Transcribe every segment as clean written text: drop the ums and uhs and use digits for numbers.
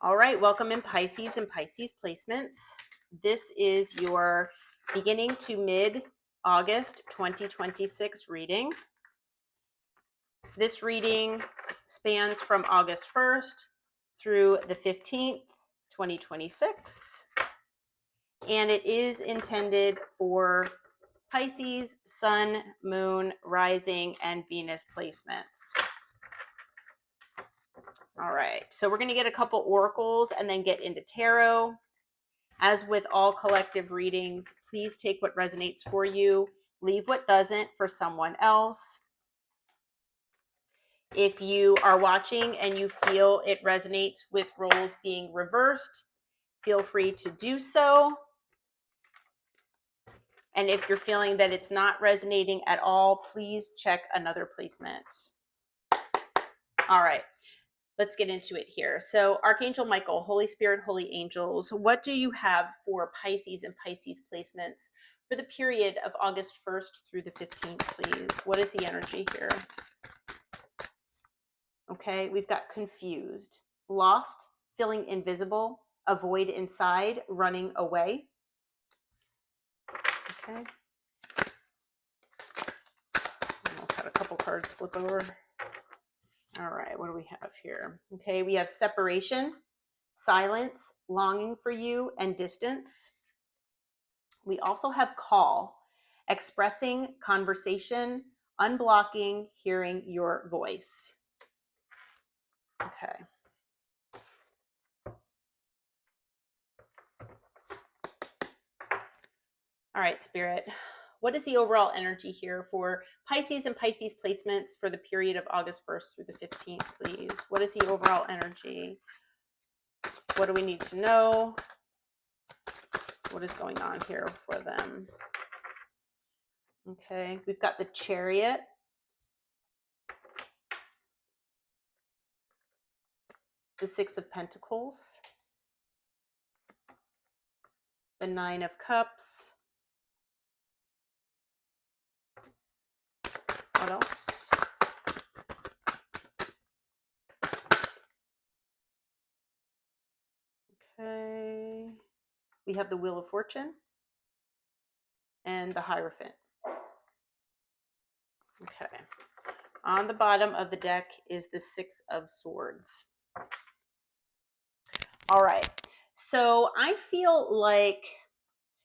All right, welcome in Pisces and Pisces placements. This is your beginning to mid-August 2026 reading. This reading spans from August 1st through the 15th, 2026, and it is intended for Pisces, Sun, Moon, Rising, and Venus placements. All right, so we're going to get a couple oracles and then get into tarot. As with all collective readings, please take what resonates for you, leave what doesn't for someone else. If you are watching and you feel it resonates with roles being reversed, feel free to do so. And if you're feeling that it's not resonating at all, please check another placement. All right. Let's get into it here. So Archangel Michael, Holy Spirit, Holy Angels, what do you have for Pisces and Pisces placements for the period of August 1st through the 15th, please? What is the energy here? Okay, we've got confused, lost, feeling invisible, avoid inside, running away. Okay. Almost had a couple cards flip over. All right, what do we have here? Okay, we have separation, silence, longing for you, and distance. We also have call, expressing, conversation, unblocking, hearing your voice. Okay. All right, Spirit. What is the overall energy here for Pisces and Pisces placements for the period of August 1st through the 15th, please? What is the overall energy? What do we need to know? What is going on here for them? Okay, we've got the Chariot. The Six of Pentacles. The Nine of Cups. What else? Okay. We have the Wheel of Fortune and the Hierophant. Okay. On the bottom of the deck is the Six of Swords. All right. So I feel like,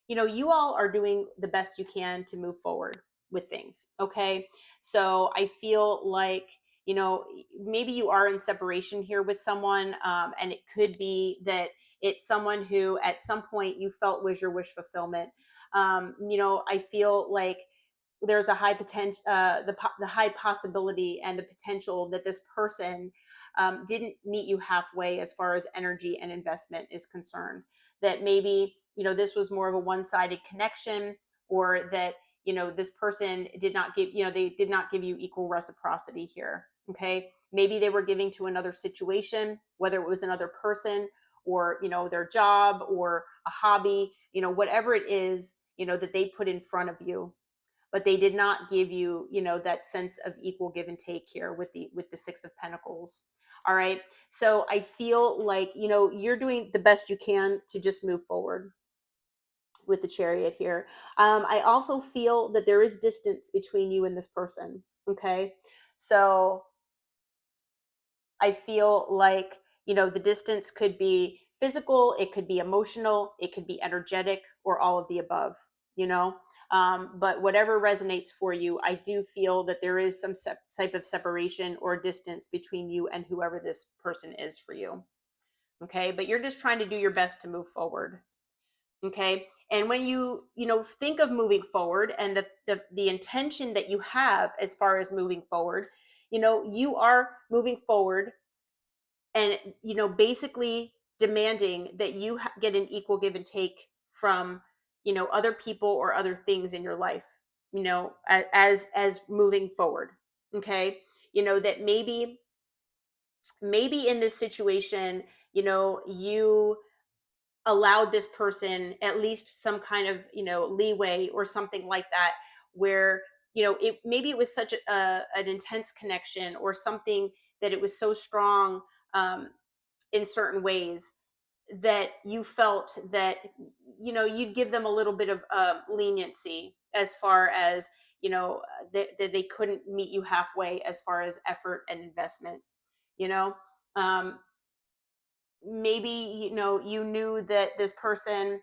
you all are doing the best you can to move forward with things. Okay. So I feel like, maybe you are in separation here with someone, and it could be that it's someone who at some point you felt was your wish fulfillment. I feel like there's a high potential, the high possibility and the potential that this person didn't meet you halfway as far as energy and investment is concerned. That maybe, this was more of a one-sided connection, or that, this person did not give, they did not give you equal reciprocity here. Okay. Maybe they were giving to another situation, whether it was another person or, their job or a hobby, whatever it is, that they put in front of you, but they did not give you, that sense of equal give and take here with the Six of Pentacles. All right. So I feel like, you're doing the best you can to just move forward with the Chariot here. I also feel that there is distance between you and this person. Okay. So I feel like, the distance could be physical, it could be emotional, it could be energetic, or all of the above, but whatever resonates for you, I do feel that there is some type of separation or distance between you and whoever this person is for you. Okay. But you're just trying to do your best to move forward. Okay. And when you think of moving forward and the intention that you have as far as moving forward, you are moving forward and, basically demanding that you get an equal give and take from, other people or other things in your life, as moving forward. Okay. That maybe in this situation, you allowed this person at least some kind of, leeway or something like that, where, maybe it was such an intense connection or something that it was so strong, um, in certain ways that you felt that, you'd give them a little bit of leniency as far as, that they couldn't meet you halfway as far as effort and investment, you know. um, Maybe, you knew that this person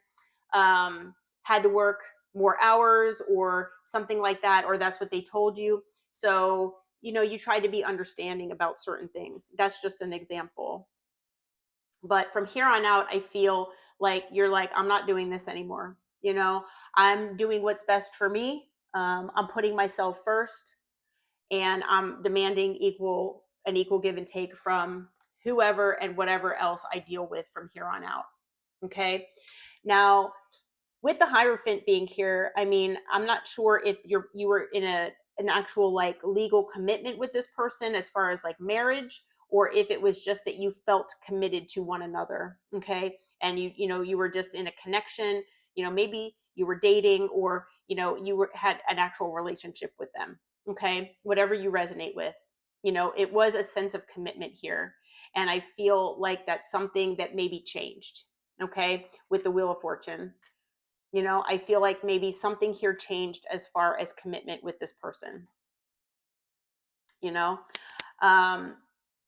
had to work more hours or something like that, or that's what they told you. So, you try to be understanding about certain things. That's just an example. But from here on out, I feel like you're like, I'm not doing this anymore. I'm doing what's best for me. I'm putting myself first, and I'm demanding an equal give and take from whoever and whatever else I deal with from here on out. Okay. Now, with the Hierophant being here, I mean, I'm not sure if you were in an actual like legal commitment with this person as far as like marriage, or if it was just that you felt committed to one another. Okay. And you were just in a connection, maybe you were dating, or had an actual relationship with them. Okay. Whatever you resonate with, it was a sense of commitment here. And I feel like that's something that maybe changed. Okay. With the Wheel of Fortune, I feel like maybe something here changed as far as commitment with this person, you know? Um,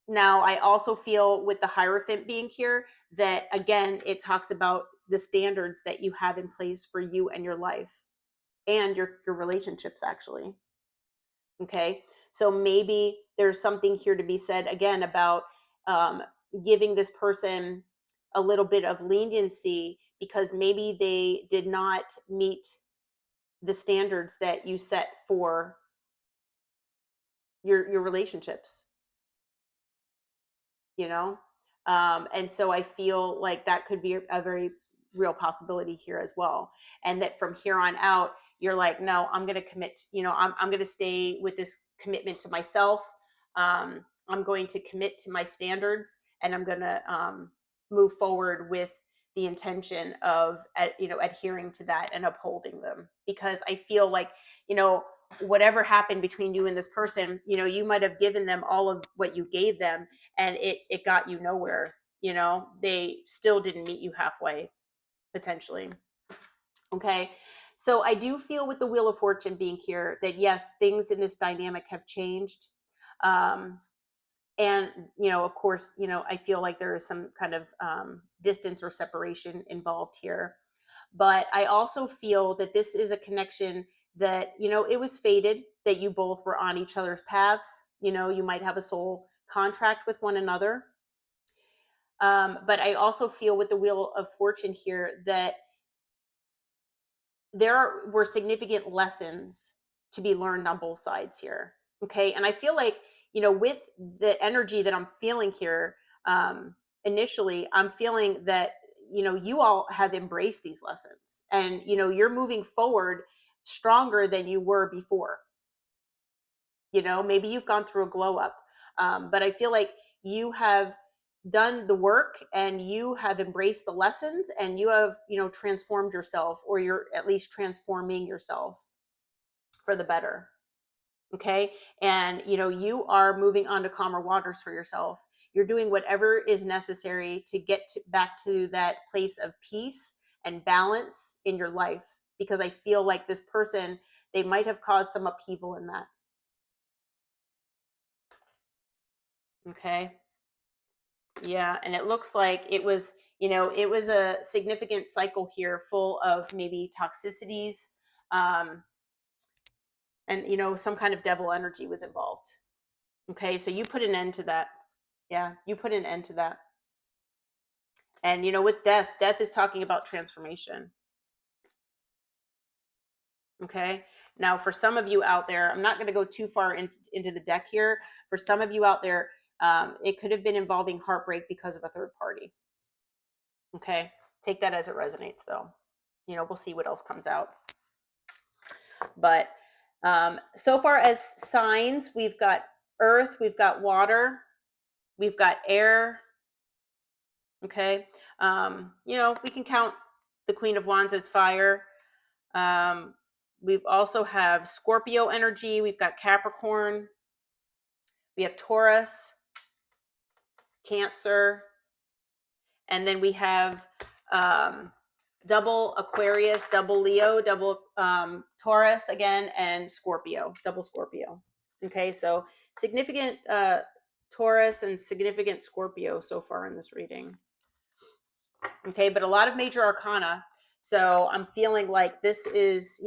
Now, I also feel with the Hierophant being here that, again, it talks about the standards that you have in place for you and your life and your relationships, actually. Okay. So maybe there's something here to be said, again, about um, giving this person a little bit of leniency because maybe they did not meet the standards that you set for your relationships, you know. And so I feel like that could be a very real possibility here as well, and that from here on out you're like, no, I'm going to commit, I'm going to stay with this commitment to myself. I'm going to commit to my standards, and I'm going to move forward with the intention of adhering to that and upholding them, because I feel like, whatever happened between you and this person, you might have given them all of what you gave them, and it got you nowhere. They still didn't meet you halfway, potentially. Okay. So I do feel with the Wheel of Fortune being here that yes, things in this dynamic have changed. um, and of course, I feel like there is some kind of distance or separation involved here. But I also feel that this is a connection that, it was fated that you both were on each other's paths. You might have a soul contract with one another. But I also feel with the Wheel of Fortune here that were significant lessons to be learned on both sides here. Okay. And I feel like, with the energy that I'm feeling here, initially, I'm feeling that, you all have embraced these lessons, and, you're moving forward stronger than you were before. Maybe you've gone through a glow up. But I feel like you have done the work, and you have embraced the lessons, and you have, transformed yourself, or you're at least transforming yourself for the better. Okay. And, you are moving on to calmer waters for yourself. You're doing whatever is necessary to get back to that place of peace and balance in your life, because I feel like this person, they might have caused some upheaval in that. Okay. Yeah, and it looks like it was a significant cycle here, full of maybe toxicities, um, and some kind of devil energy was involved. Okay, so you put an end to that. Yeah, you put an end to that. And with death is talking about transformation. Okay, now for some of you out there, I'm not going to go too far into the deck here. For some of you out there, it could have been involving heartbreak because of a third party. Okay, take that as it resonates, though. We'll see what else comes out. But so far as signs, we've got earth, we've got water, we've got air. Okay. We can count the Queen of Wands as fire. We've also have Scorpio energy. We've got Capricorn. We have Taurus, Cancer, And then we have double Aquarius, double Leo, double Taurus again, and Scorpio, double Scorpio. Okay, so significant Taurus and significant Scorpio so far in this reading. Okay, but a lot of major arcana. So I'm feeling like this is,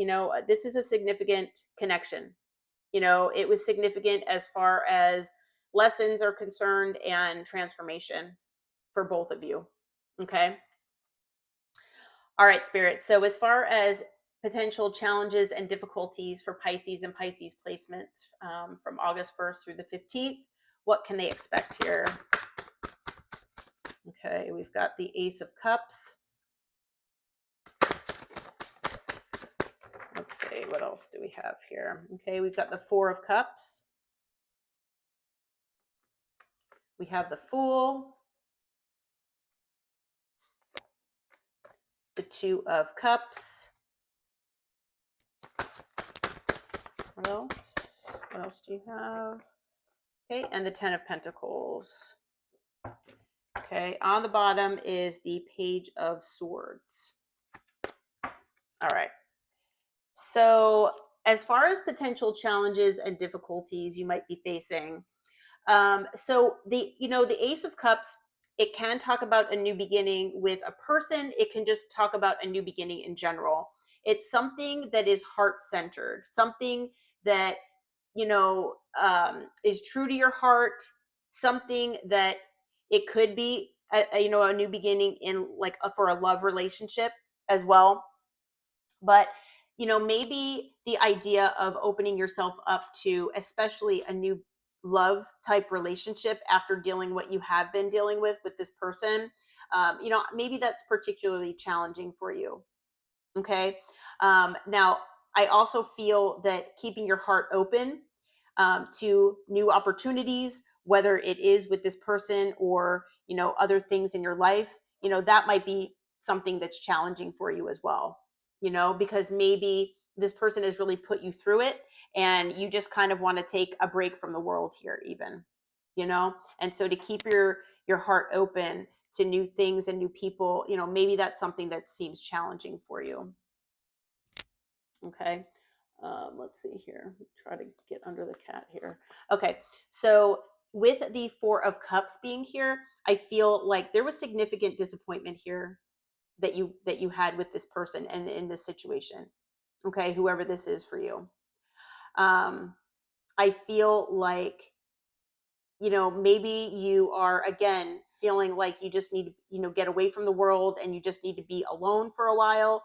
this is a significant connection. It was significant as far as lessons are concerned and transformation for both of you. Okay. All right, Spirit. So as far as potential challenges and difficulties for Pisces and Pisces placements from August 1st through the 15th, what can they expect here? Okay, we've got the Ace of Cups. Let's see, what else do we have here? Okay, we've got the Four of Cups. We have the Fool. The Two of Cups. What else? What else do you have? Okay, and the Ten of Pentacles. Okay, on the bottom is the Page of Swords. All right. So as far as potential challenges and difficulties you might be facing, so the Ace of Cups, it can talk about a new beginning with a person. It can just talk about a new beginning in general. It's something that is heart-centered, something that, is true to your heart, something that it could be, a new beginning in for a love relationship as well. But maybe the idea of opening yourself up to especially a new love type relationship after dealing what you have been dealing with this person, maybe that's particularly challenging for you. Okay. Now I also feel that keeping your heart open to new opportunities, whether it is with this person or other things in your life, that might be something that's challenging for you as well. Because maybe this person has really put you through it and you just kind of want to take a break from the world here even. And so to keep your heart open to new things and new people, maybe that's something that seems challenging for you. Okay. Let's see here. Try to get under the cat here. Okay. So with the Four of Cups being here, I feel like there was significant disappointment here that you had with this person and in this situation. Okay. Whoever this is for you. I feel like, maybe you are again feeling like you just need to, get away from the world and you just need to be alone for a while.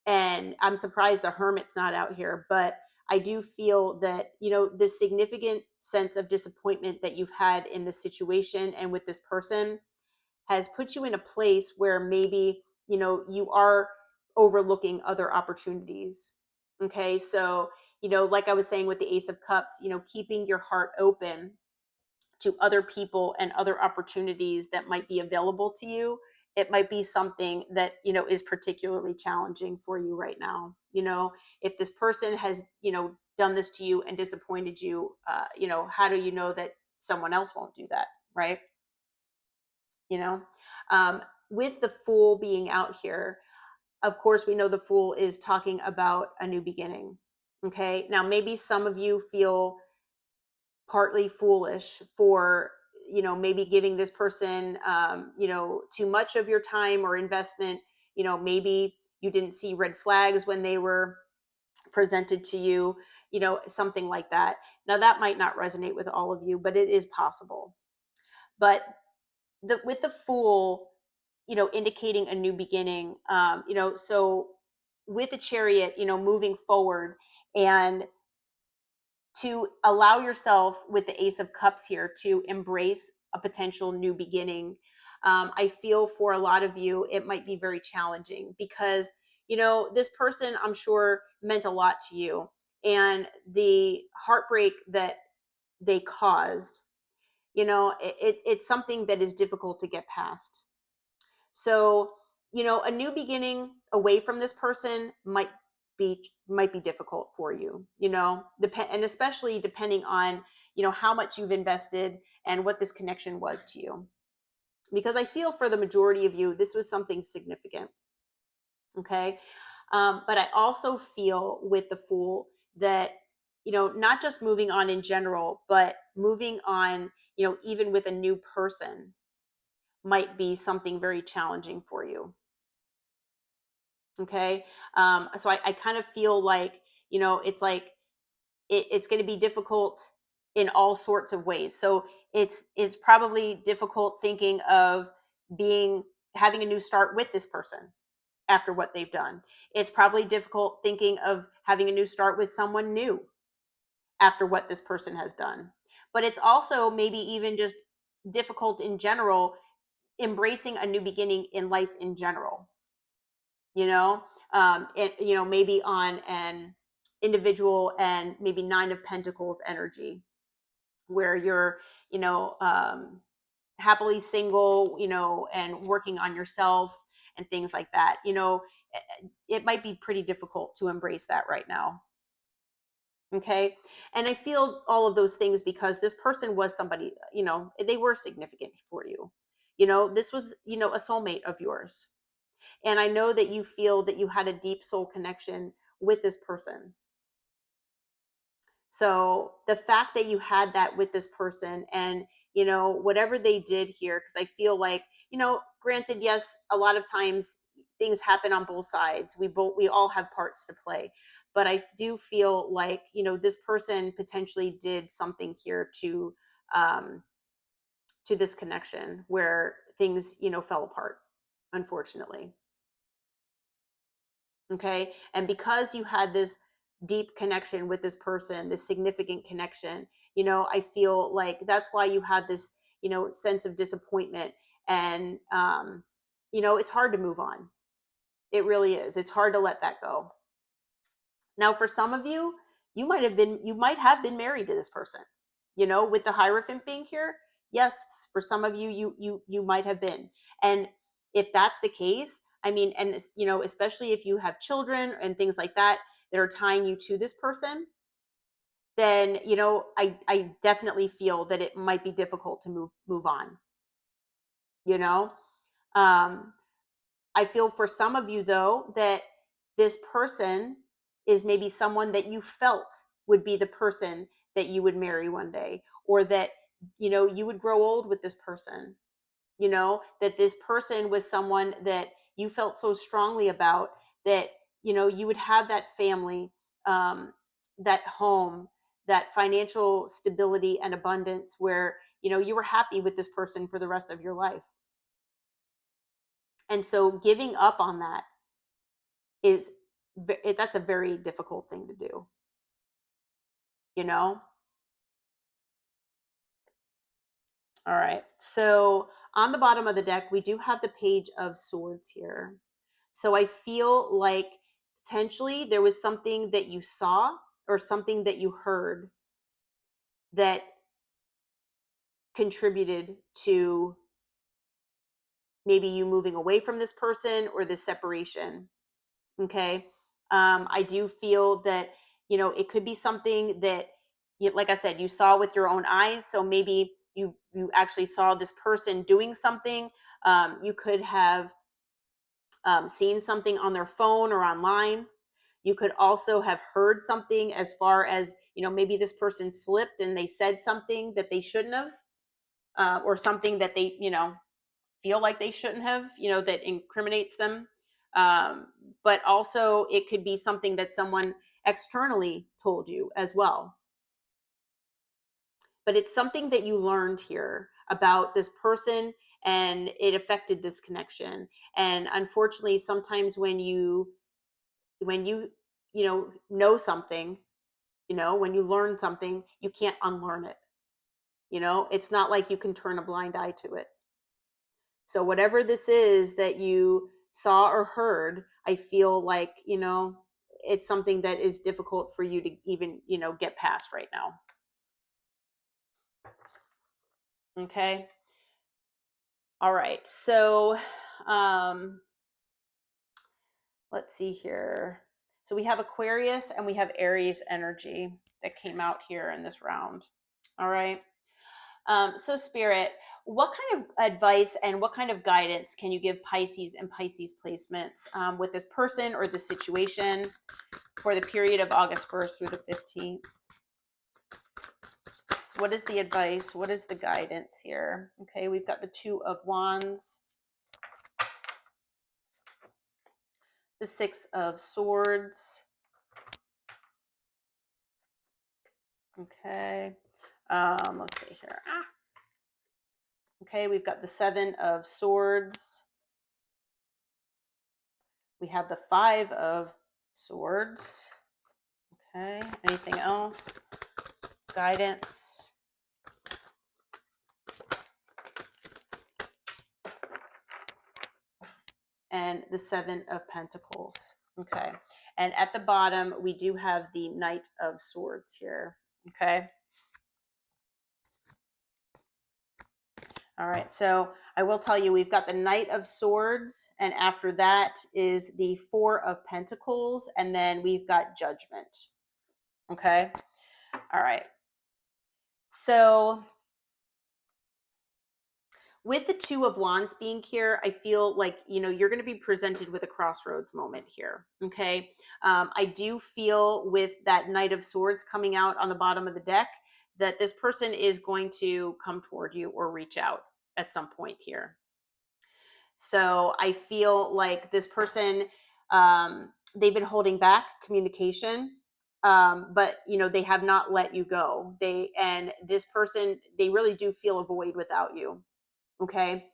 And I'm surprised the Hermit's not out here, but I do feel that, this significant sense of disappointment that you've had in this situation and with this person has put you in a place where maybe, you are overlooking other opportunities. Okay. So, like I was saying with the Ace of Cups, keeping your heart open to other people and other opportunities that might be available to you, it might be something that is particularly challenging for you right now. If this person has done this to you and disappointed you, how do you know that someone else won't do that, right? With the Fool being out here, of course we know the Fool is talking about a new beginning. Okay, now maybe some of you feel partly foolish for maybe giving this person too much of your time or investment. Maybe you didn't see red flags when they were presented to you, something like that. Now that might not resonate with all of you, but it is possible. But with the Fool, indicating a new beginning, so with the Chariot, moving forward, and to allow yourself with the Ace of Cups here to embrace a potential new beginning. I feel for a lot of you, it might be very challenging because, this person, I'm sure, meant a lot to you. And the heartbreak that they caused, it's something that is difficult to get past. So, a new beginning away from this person might be difficult for you, and especially depending on, how much you've invested and what this connection was to you. because I feel for the majority of you, this was something significant. Okay. But I also feel with the Fool that, not just moving on in general, but moving on, even with a new person might be something very challenging for you. Okay. So I kind of feel like, it's like it's going to be difficult in all sorts of ways. So it's probably difficult thinking of being having a new start with this person after what they've done. It's probably difficult thinking of having a new start with someone new after what this person has done. But it's also maybe even just difficult in general, embracing a new beginning in life in general, you know, maybe on an individual and maybe Nine of Pentacles energy where you're, you know, happily single, and working on yourself and things like that. It might be pretty difficult to embrace that right now. Okay. And I feel all of those things because this person was somebody, they were significant for you. This was, a soulmate of yours. And I know that you feel that you had a deep soul connection with this person. So the fact that you had that with this person and, whatever they did here, because I feel like, granted, yes, a lot of times things happen on both sides. We all have parts to play. But I do feel like, this person potentially did something here to this connection where things, fell apart, unfortunately. Okay. And because you had this deep connection with this person, this significant connection, I feel like that's why you had this, sense of disappointment. And, it's hard to move on. It really is. It's hard to let that go. Now, for some of you, you might have been married to this person, with the Hierophant being here. Yes, for some of you, you might have been. And if that's the case, I mean, and especially if you have children and things like that that are tying you to this person, then I definitely feel that it might be difficult to move on. You know, um, I feel for some of you though that this person is maybe someone that you felt would be the person that you would marry one day, or that you would grow old with this person. That this person was someone that you felt so strongly about that you would have that family, that home, that financial stability and abundance where you were happy with this person for the rest of your life. And so giving up on that is that's a very difficult thing to do, you know. All right, so on the bottom of the deck we do have the Page of Swords here. So I feel like potentially there was something that you saw or something that you heard that contributed to maybe you moving away from this person or this separation. Okay. I do feel that, it could be something that, like I said, you saw with your own eyes. So maybe you actually saw this person doing something. You could have seen something on their phone or online. You could also have heard something as far as, maybe this person slipped and they said something that they shouldn't have, or something that they, feel like they shouldn't have, that incriminates them. Um, but also, it could be something that someone externally told you as well. But it's something that you learned here about this person and it affected this connection. And unfortunately, sometimes when you know something, when you learn something, you can't unlearn it. It's not like you can turn a blind eye to it. So whatever this is that you saw or heard, I feel like, it's something that is difficult for you to even, get past right now. Okay. All right. So, um, let's see here. So we have Aquarius and we have Aries energy that came out here in this round. All right. So Spirit, what kind of advice and what kind of guidance can you give Pisces and Pisces placements with this person or this situation for the period of August 1st through the 15th? What is the advice? What is the guidance here? Okay, we've got the Two of Wands, the Six of Swords. Okay, let's see here. Okay, we've got the Seven of Swords. We have the Five of Swords. Okay, anything else? Guidance. And the Seven of Pentacles. Okay, and at the bottom, we do have the Knight of Swords here. Okay. All right, so I will tell you, we've got the Knight of Swords, and after that is the Four of Pentacles, and then we've got Judgment. Okay, all right. So with the Two of Wands being here, I feel like, you're going to be presented with a crossroads moment here. Okay, I do feel with that Knight of Swords coming out on the bottom of the deck that this person is going to come toward you or reach out at some point here. So I feel like this person, they've been holding back communication, but they have not let you go. And this person, they really do feel a void without you. Okay,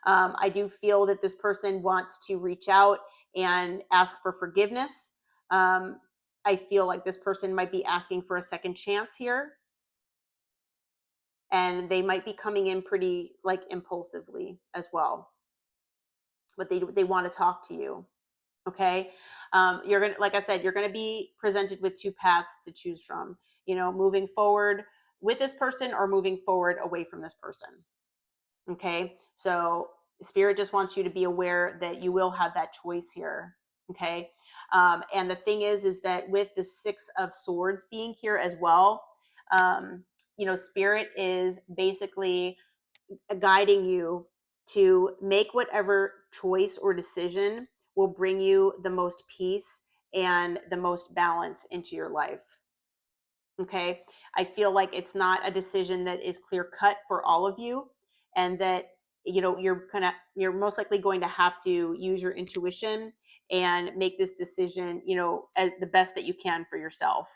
I do feel that this person wants to reach out and ask for forgiveness. I feel like this person might be asking for a second chance here, and they might be coming in pretty like impulsively as well, but they want to talk to you. Okay, you're gonna, like I said, you're gonna be presented with two paths to choose from. Moving forward with this person or moving forward away from this person. Okay, so Spirit just wants you to be aware that you will have that choice here. Okay, and the thing is that with the Six of Swords being here as well, Spirit is basically guiding you to make whatever choice or decision will bring you the most peace and the most balance into your life. Okay, I feel like it's not a decision that is clear cut for all of you, and that you're most likely going to have to use your intuition and make this decision as the best that you can for yourself.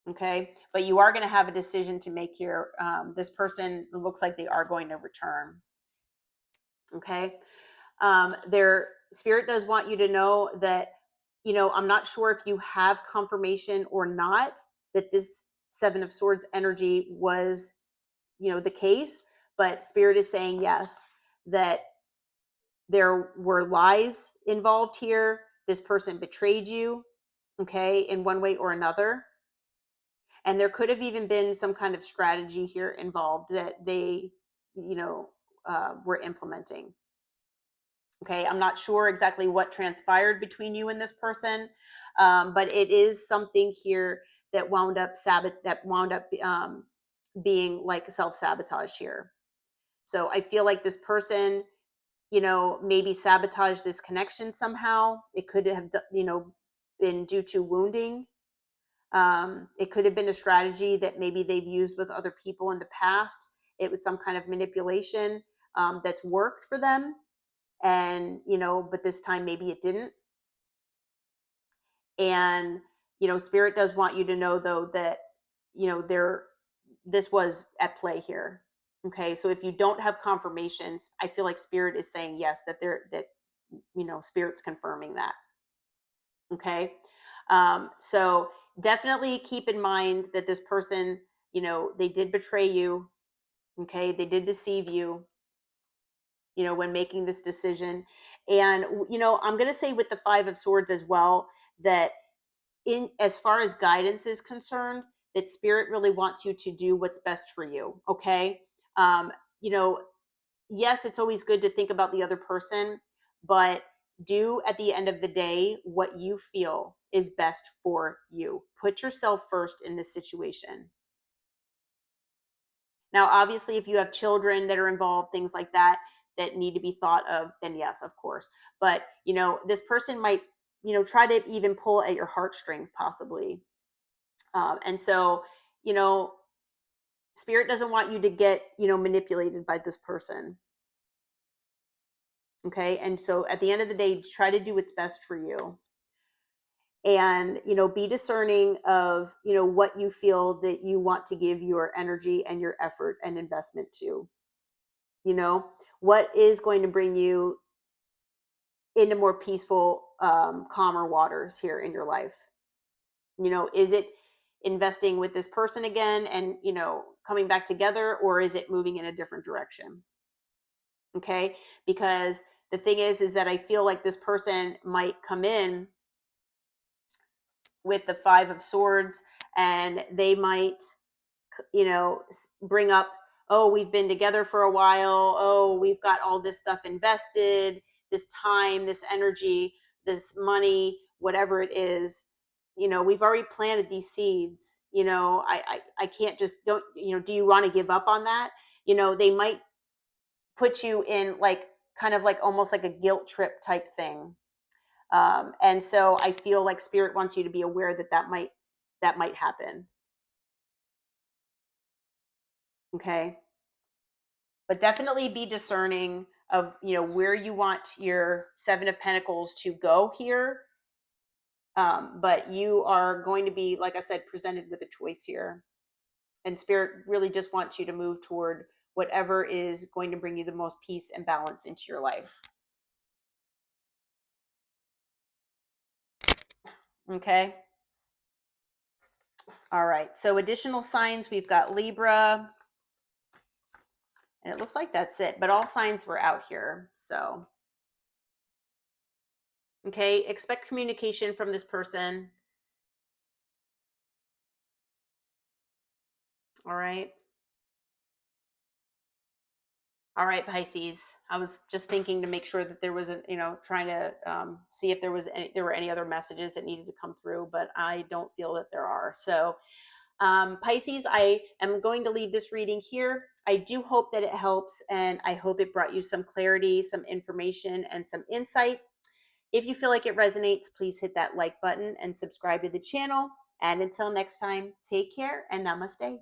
Okay, but you are going to have a decision to make here. This person looks like they are going to return. Okay, their Spirit does want you to know that I'm not sure if you have confirmation or not that this Seven of Swords energy was the case, but Spirit is saying yes, that there were lies involved here. This person betrayed you, okay, in one way or another. And there could have even been some kind of strategy here involved that they, were implementing. Okay, I'm not sure exactly what transpired between you and this person, but it is something here that wound up being like self-sabotage here. So I feel like this person, maybe sabotaged this connection somehow. It could have, been due to wounding. It could have been a strategy that maybe they've used with other people in the past. It was some kind of manipulation that's worked for them. And, but this time maybe it didn't. And, Spirit does want you to know though that, this was at play here. Okay. So if you don't have confirmations, I feel like Spirit is saying yes, that Spirit's confirming that. Okay. So definitely keep in mind that this person, they did betray you. Okay. They did deceive you, when making this decision. And, I'm going to say with the Five of Swords as well, that in as far as guidance is concerned, that Spirit really wants you to do what's best for you. Okay. Um, you know, yes, it's always good to think about the other person, but do at the end of the day what you feel is best for you. Put yourself first in this situation. Now, obviously, if you have children that are involved, things like that, that need to be thought of, then yes, of course. But, this person might, try to even pull at your heartstrings possibly. And so, you know, spirit doesn't want you to get, manipulated by this person. Okay. And so at the end of the day, try to do what's best for you. And, be discerning of, what you feel that you want to give your energy and your effort and investment to. What is going to bring you into more peaceful, calmer waters here in your life? Is it investing with this person again and, coming back together, or is it moving in a different direction? Okay. Because the thing is that I feel like this person might come in with the 5 of Swords, and they might, bring up, oh, we've been together for a while. Oh, we've got all this stuff invested, this time, this energy, this money, whatever it is. We've already planted these seeds. I can't just, don't, do you want to give up on that? They might put you in like, kind of like almost like a guilt trip type thing. And so I feel like spirit wants you to be aware that that might happen. Okay. But definitely be discerning of, where you want your 7 of Pentacles to go here. But you are going to be, like I said, presented with a choice here. And spirit really just wants you to move toward whatever is going to bring you the most peace and balance into your life. Okay. All right. So additional signs, we've got Libra, and it looks like that's it, but all signs were out here. So, okay, expect communication from this person. All right. All right, Pisces. I was just thinking to make sure that there was a, trying to see if there were any other messages that needed to come through, but I don't feel that there are. So, Pisces, I am going to leave this reading here. I do hope that it helps, and I hope it brought you some clarity, some information, and some insight. If you feel like it resonates, please hit that like button and subscribe to the channel. And until next time, take care and namaste.